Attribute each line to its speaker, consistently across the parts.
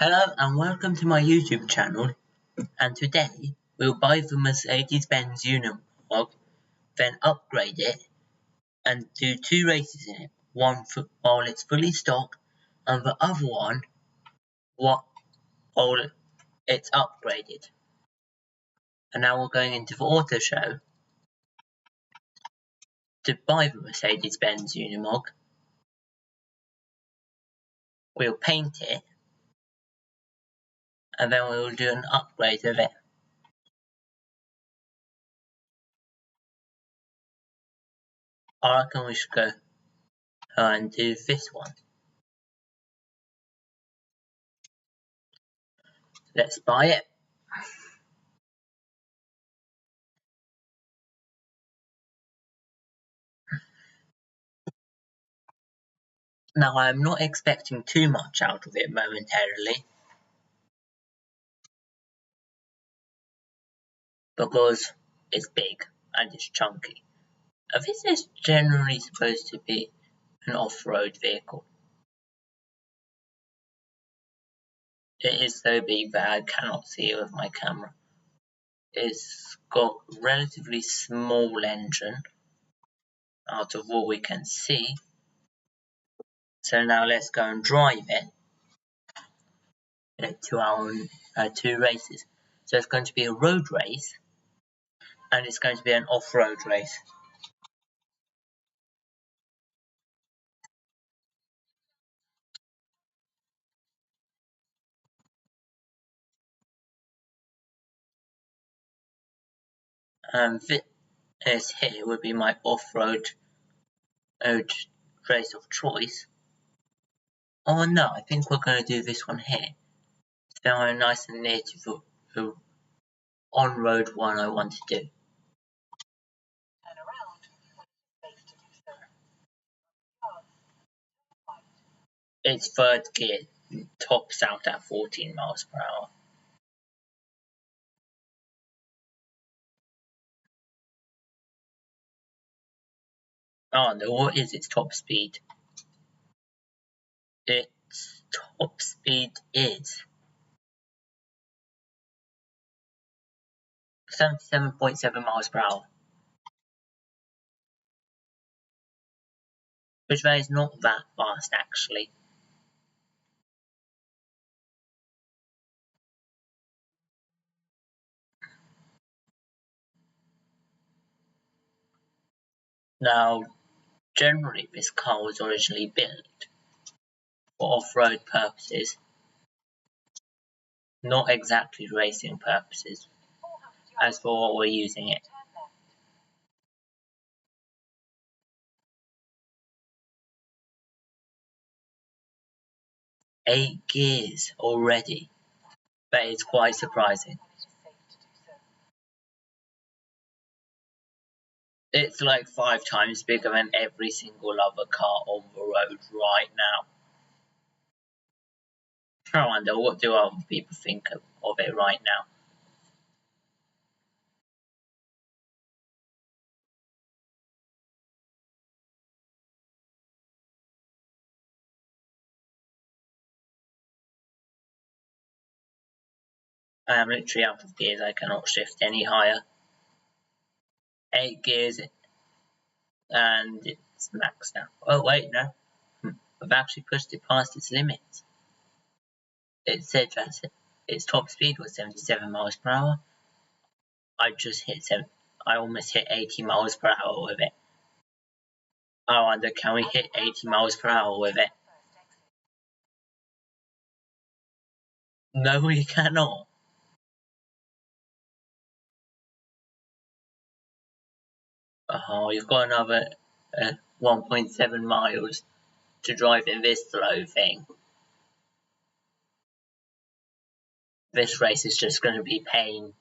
Speaker 1: Hello and welcome to my YouTube channel, and today we'll buy the Mercedes-Benz Unimog, then upgrade it and do two races in it, one while it's fully stocked and the other one while it's upgraded. And now we're going into the auto show to buy the Mercedes-Benz Unimog. We'll paint it and then we'll do an upgrade of it. I reckon we should go and do this one. Let's buy it. Now I am not expecting too much out of it momentarily, because it's big and it's chunky. This is generally supposed to be an off-road vehicle. It is so big that I cannot see it with my camera. It's got a relatively small engine out of what we can see. So now let's go and drive it to our two races. So it's going to be a road race and it's going to be an off-road race. This here would be my off-road race of choice. Oh no, I think we're going to do this one here. So I'm nice and near to the on-road one I want to do. Its third gear tops out at 14 miles per hour. Oh no, what is its top speed? Its top speed is 77.7 miles per hour. Which is not that fast actually. Now, generally this car was originally built for off-road purposes, not exactly racing purposes, as for what we're using it. Eight gears already. That is quite surprising. It's like 5 times bigger than every single other car on the road right now. I wonder, what do other people think of it right now? I am literally out of gears, I cannot shift any higher. 8 gears and it's maxed out. Oh wait, no. I've actually pushed it past its limits. It said that its top speed was 77 miles per hour. I almost hit 80 miles per hour with it. I wonder, can we hit 80 miles per hour with it? No, we cannot. Oh, you've got another 1.7 miles to drive in this slow thing. This race is just going to be pain.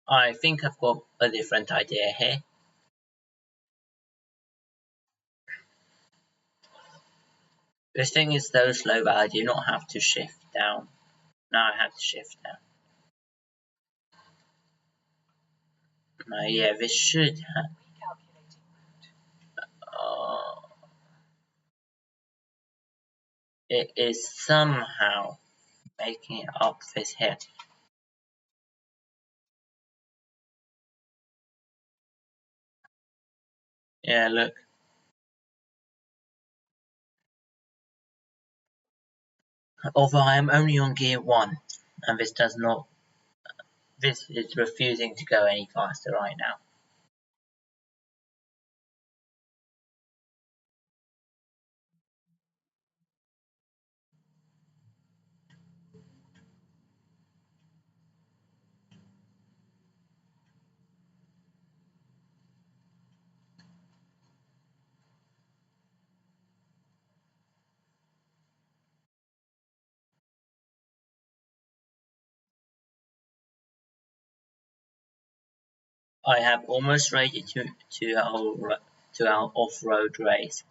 Speaker 1: I think I've got a different idea here. This thing is so slow that I do not have to shift down. Now I have to shift now. Yeah, this should have. It is somehow making it up this hill. Yeah, look. Although I am only on gear 1, and this is refusing to go any faster right now. I have almost rated to our off-road race.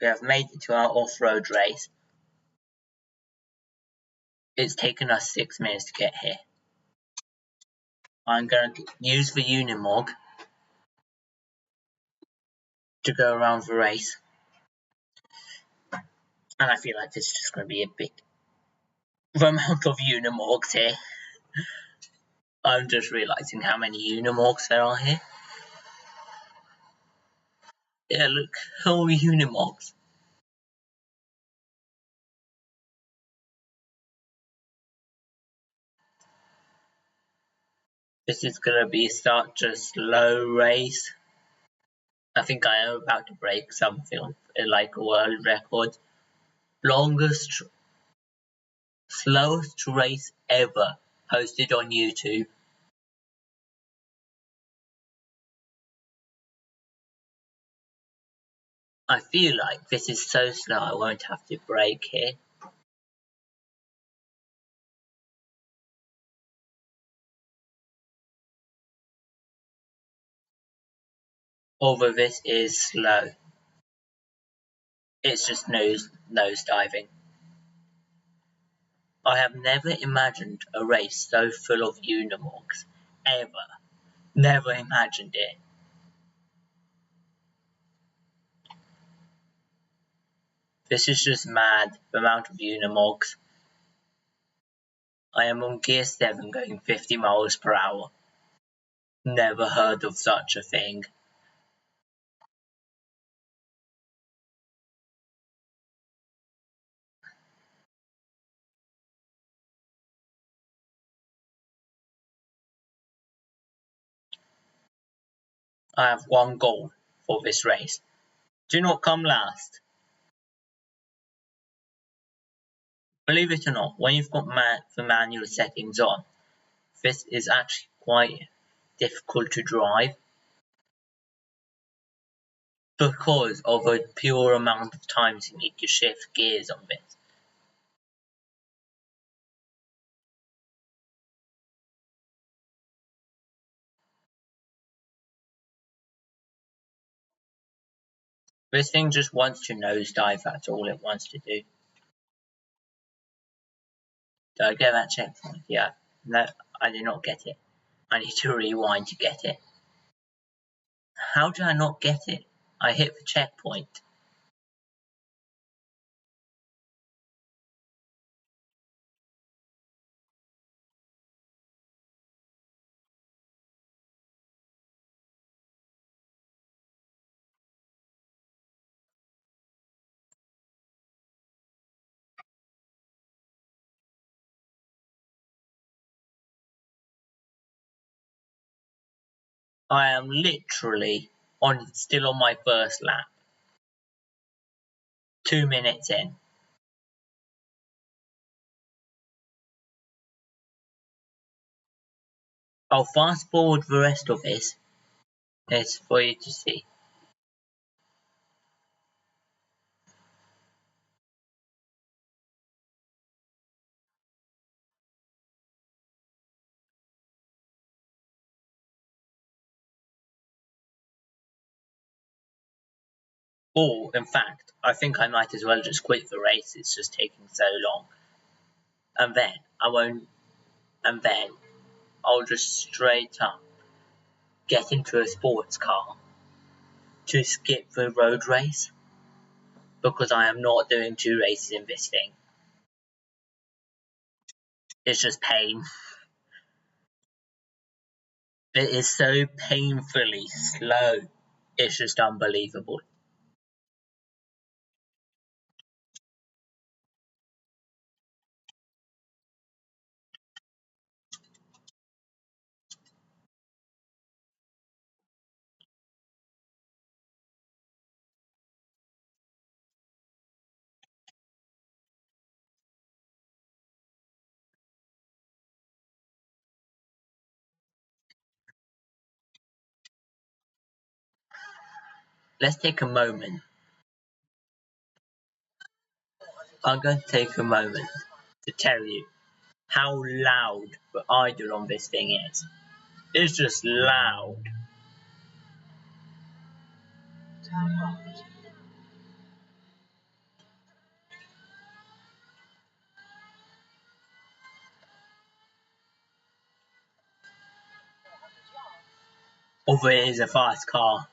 Speaker 1: We have made it to our off-road race. It's taken us 6 minutes to get here. I'm going to use the Unimog to go around the race. And I feel like this is just going to be a bit. The amount of Unimogs here. I'm just realising how many Unimogs there are here. Yeah, look, all Unimogs. This is going to be such a slow race. I think I am about to break something like a world record. Slowest race ever posted on YouTube. I feel like this is so slow I won't have to brake here. Although this is slow. It's just nose diving. I have never imagined a race so full of Unimogs. Ever. Never imagined it. This is just mad, the amount of Unimogs. I am on gear 7 going 50 miles per hour. Never heard of such a thing. I have one goal for this race. Do not come last. Believe it or not, when you've got the manual settings on, this is actually quite difficult to drive because of a pure amount of times you need to shift gears on this. This thing just wants to nosedive, that's all it wants to do. Did I get that checkpoint? Yeah. No, I did not get it. I need to rewind to get it. How did I not get it? I hit the checkpoint. I am literally still on my first lap. 2 minutes in. I'll fast forward the rest of this. It's for you to see. Or, in fact, I think I might as well just quit the race, it's just taking so long. And then, I'll just straight up get into a sports car to skip the road race, because I am not doing 2 races in this thing. It's just pain. It is so painfully slow. It's just unbelievable. Let's take a moment. I'm going to take a moment to tell you how loud the idle on this thing is. It's just loud. Although it is a fast car.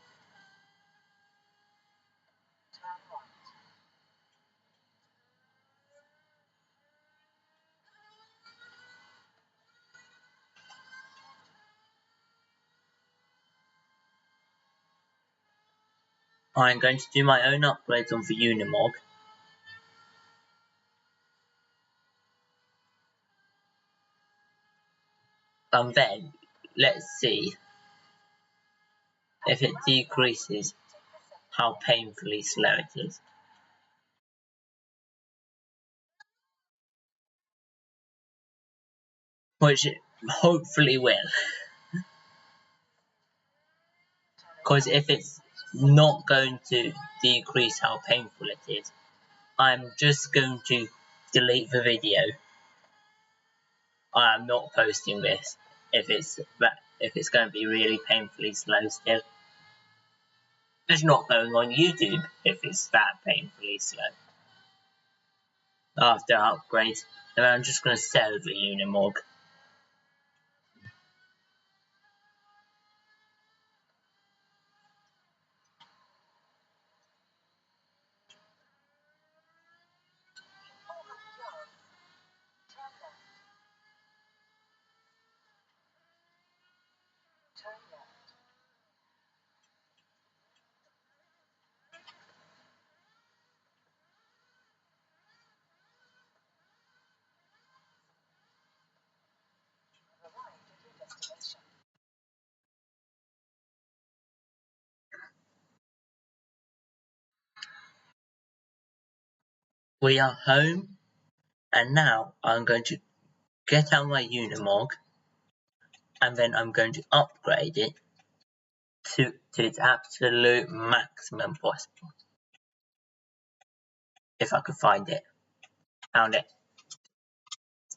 Speaker 1: I'm going to do my own upgrades on the Unimog. And then, let's see if it decreases how painfully slow it is. Which it hopefully will. Because if it's not going to decrease how painful it is, I'm just going to delete the video. I am not posting this if it's going to be really painfully slow still. It's not going on YouTube if it's that painfully slow. After upgrades, and I'm just going to sell the Unimog. We are home, and now I'm going to get out my Unimog, and then I'm going to upgrade it to its absolute maximum possible. If I could find it. Found it.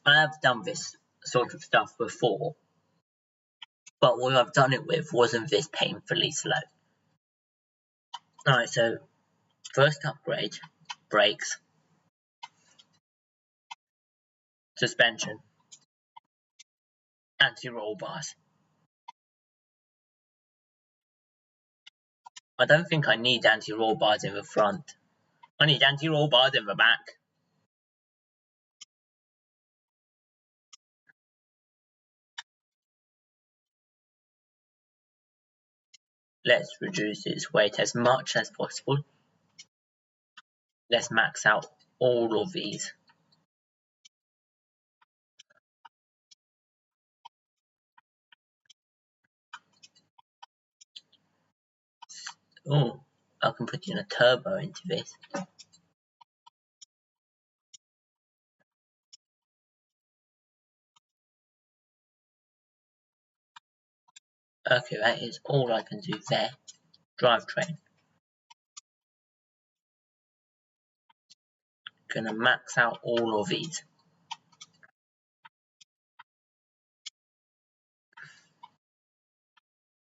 Speaker 1: I have done this sort of stuff before, but what I've done it with wasn't this painfully slow. Alright, so first upgrade, brakes, suspension, anti-roll bars. I don't think I need anti-roll bars in the front. I need anti-roll bars in the back. Let's reduce its weight as much as possible. Let's max out all of these. Oh, I can put in a turbo into this. Okay, that is all I can do there. Drivetrain. Gonna max out all of these.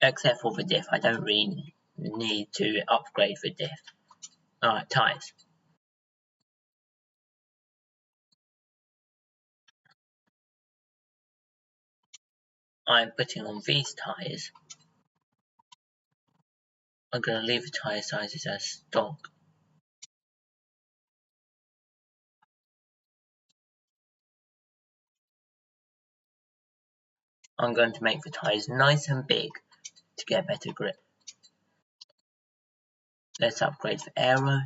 Speaker 1: Except for the diff, I don't really need to upgrade the diff. Alright, tyres. I'm putting on these tyres. I'm going to leave the tyre sizes as stock. I'm going to make the tyres nice and big to get better grip. Let's upgrade the aero.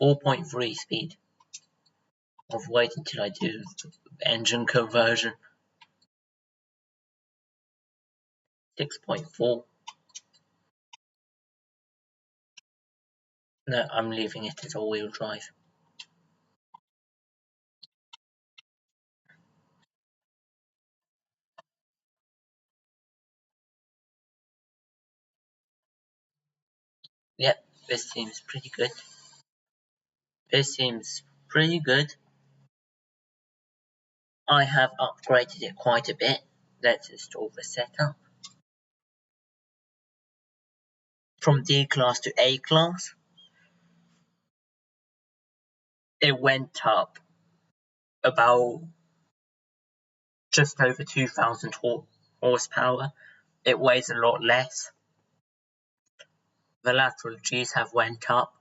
Speaker 1: 4.3 speed. I'll wait until I do engine conversion. 6.4. No, I'm leaving it as all-wheel drive. Yep, this seems pretty good. I have upgraded it quite a bit. Let's install the setup. From D class to A class, it went up about just over 2,000 horsepower. It weighs a lot less. The lateral G's have went up.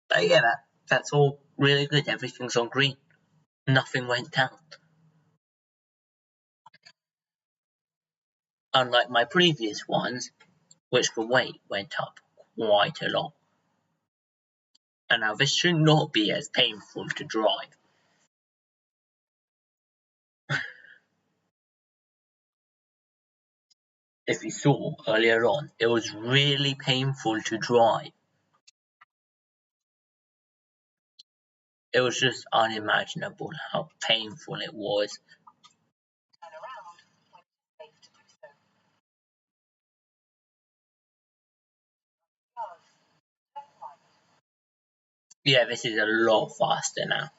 Speaker 1: But yeah, that's all really good. Everything's on green. Nothing went down. Unlike my previous ones, which the weight went up quite a lot. And now this should not be as painful to drive. If you saw earlier on, it was really painful to drive. It was just unimaginable how painful it was. Yeah, this is a lot faster now.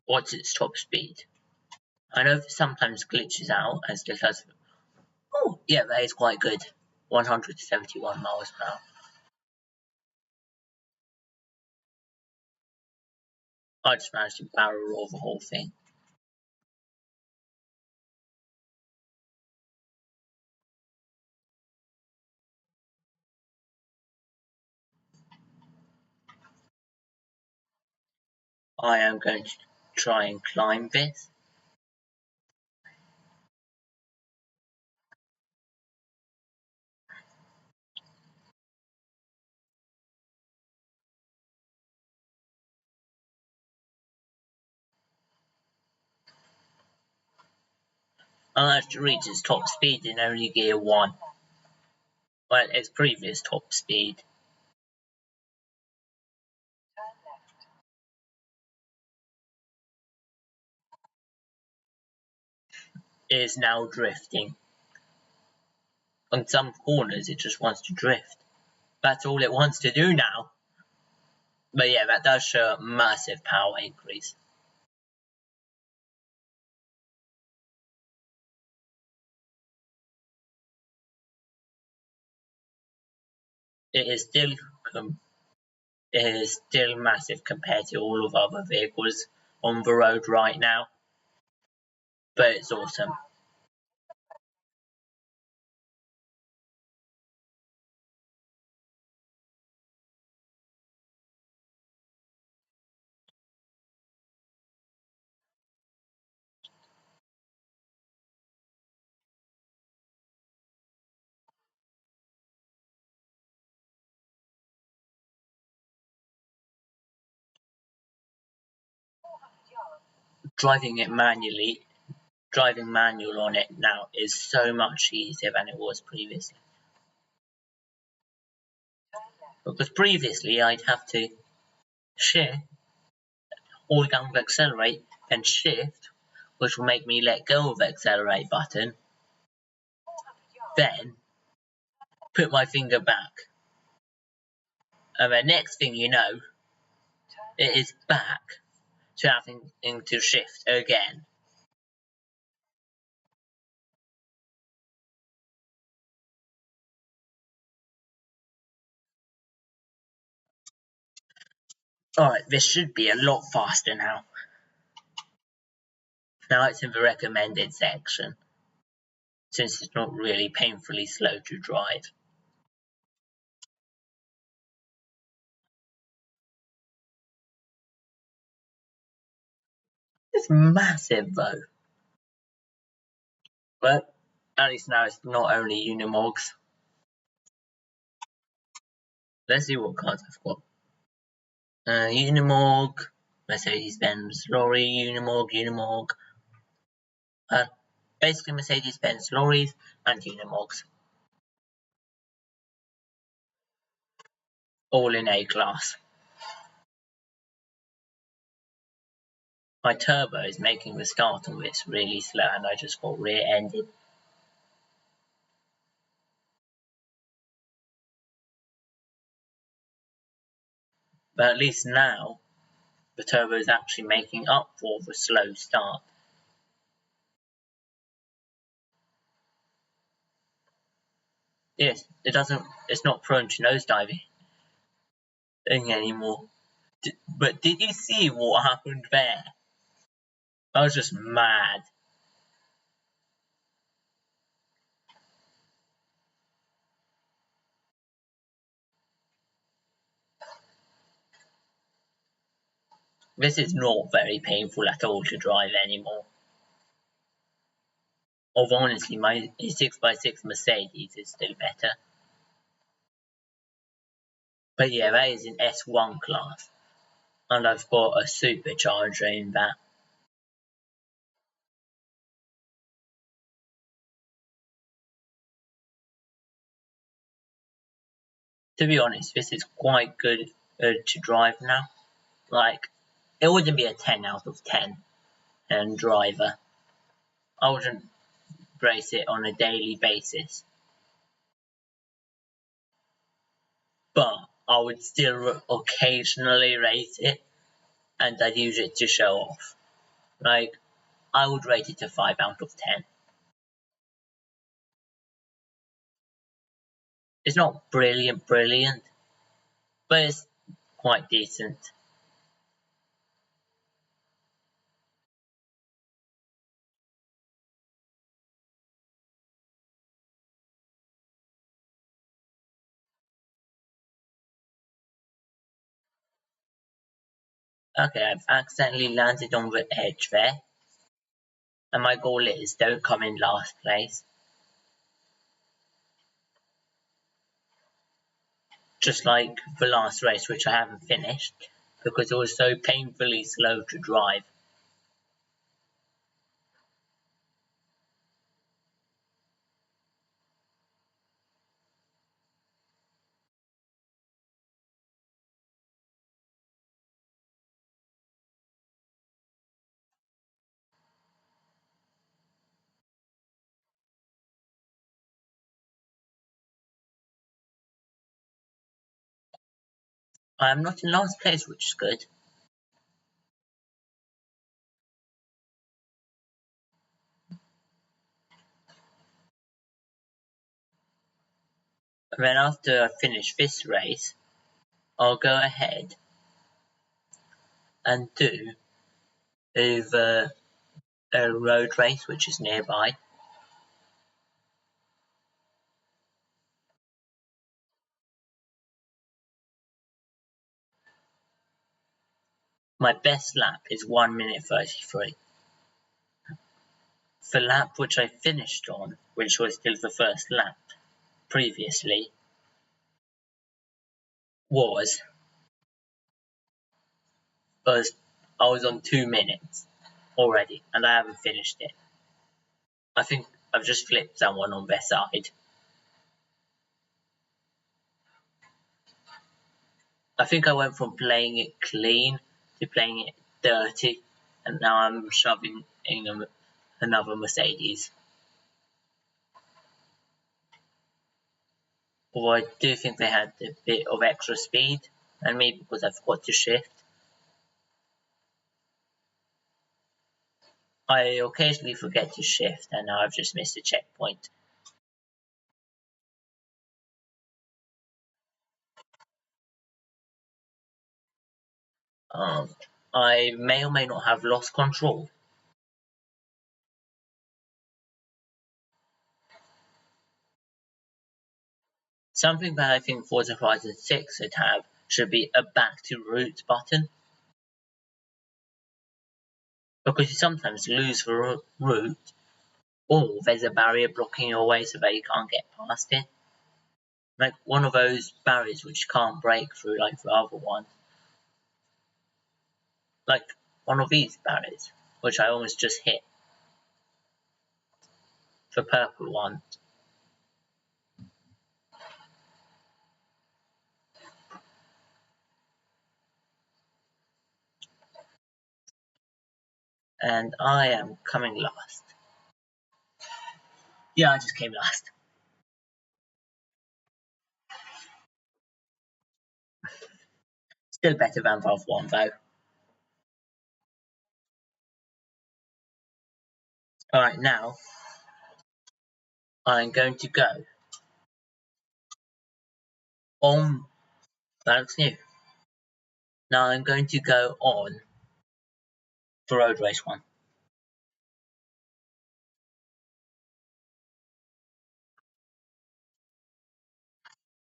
Speaker 1: What's its top speed? I know this sometimes glitches out as it has. Oh, yeah, that is quite good. 171 miles per hour. I just managed to barrel roll the whole thing. I am going to try and climb this. I'll have to reach its top speed in only gear 1. Well, its previous top speed. Is now drifting. On some corners it just wants to drift. That's all it wants to do now. But yeah, that does show a massive power increase. It is still massive compared to all of other vehicles on the road right now. But it's awesome. Driving manual on it now is so much easier than it was previously. Because previously I'd have to shift, hold down the accelerate, and shift, which will make me let go of the accelerate button, then put my finger back. And the next thing you know, it is back to having to shift again. Alright, this should be a lot faster now. Now it's in the recommended section, since it's not really painfully slow to drive. It's massive though. But at least now it's not only Unimogs. Let's see what cars I've got. Unimog, Mercedes-Benz lorry, Unimog. Basically Mercedes-Benz lorries and Unimogs. All in A class. My turbo is making the start on this really slow and I just got rear-ended. But at least now, the turbo is actually making up for the slow start. Yes, it's not prone to nosediving anymore. But did you see what happened there? I was just mad. This is not very painful at all to drive anymore. Although honestly, my 6x6 Mercedes is still better. But yeah, that is in S1 class. And I've got a supercharger in that. To be honest, this is quite good to drive now. Like, it wouldn't be a 10 out of 10 and driver. I wouldn't race it on a daily basis. But I would still occasionally race it and I'd use it to show off. Like, I would rate it a 5 out of 10. It's not brilliant, but it's quite decent. Okay, I've accidentally landed on the edge there. And my goal is don't come in last place. Just like the last race, which I haven't finished, because it was so painfully slow to drive. I am not in last place, which is good. And then after I finish this race, I'll go ahead and do a road race, which is nearby. My best lap is 1 minute 33. The lap which I finished on, which was still the first lap previously, was I was on 2 minutes already, and I haven't finished it. I think I've just flipped someone on their side. I think I went from playing it clean to playing it dirty, and now I'm shoving in another Mercedes. Although I do think they had a bit of extra speed, and maybe because I forgot to shift. I occasionally forget to shift, and now I've just missed a checkpoint. I may or may not have lost control. Something that I think Forza Horizon 6 should be a back to root button. Because you sometimes lose the route, or there's a barrier blocking your way so that you can't get past it. Like one of those barriers which you can't break through like the other one. Like one of these barriers, which I almost just hit. The purple one. And I am coming last. Yeah, I just came last. Still better than the other one though. Alright, now I'm going to go on. That looks new. Now I'm going to go on the road race one.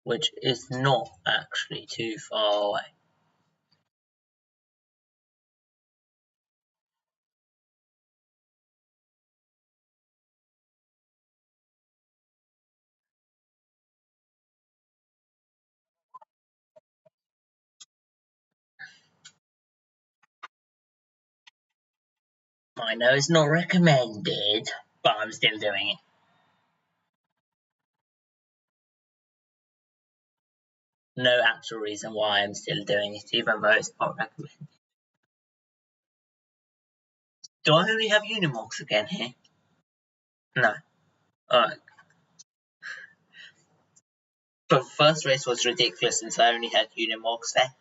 Speaker 1: Which is not actually too far away. I know it's not recommended, but I'm still doing it. No actual reason why I'm still doing it, even though it's not recommended. Do I only have Unimogs again here? No. Alright. But the first race was ridiculous since I only had Unimogs there.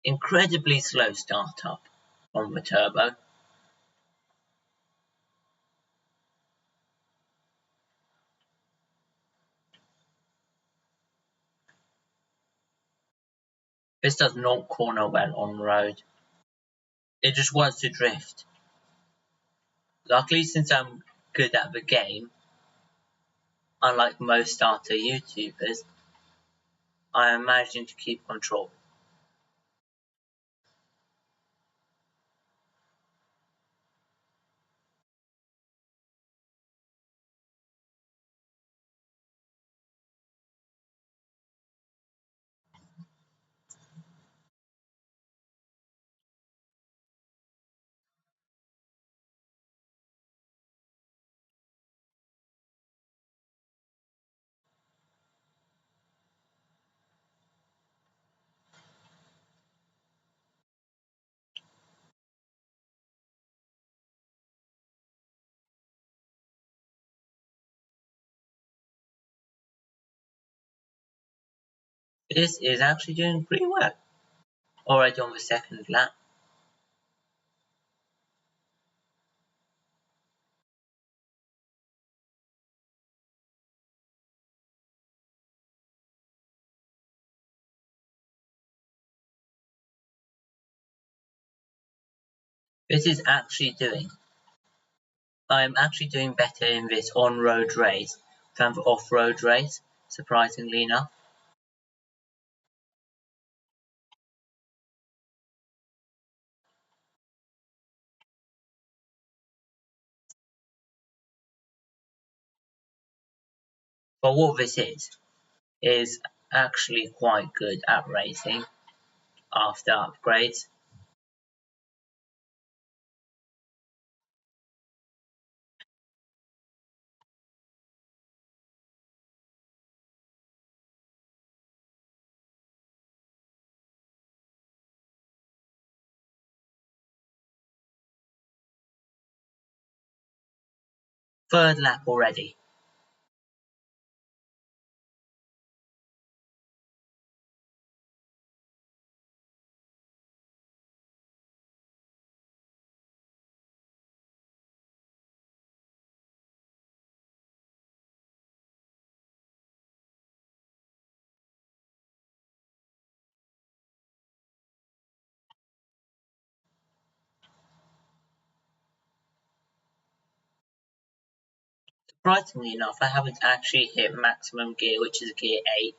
Speaker 1: Incredibly slow startup on the turbo. This does not corner well on the road. It just wants to drift. Luckily, since I'm good at the game, unlike most starter YouTubers, I am managing to keep control. This is actually doing pretty well. Already on the second lap. This is actually doing. I'm actually doing better in this on-road race than the off-road race, surprisingly enough. But what this is actually quite good at racing after upgrades. Third lap already. Surprisingly enough, I haven't actually hit maximum gear, which is gear 8.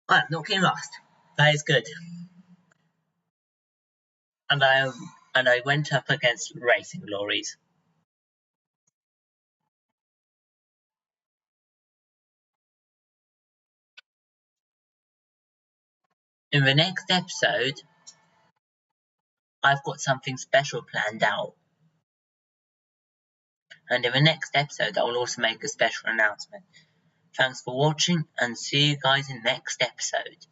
Speaker 1: Ah, not came last. That is good. And I went up against racing lorries. In the next episode, I've got something special planned out. And in the next episode, I will also make a special announcement. Thanks for watching, and see you guys in the next episode.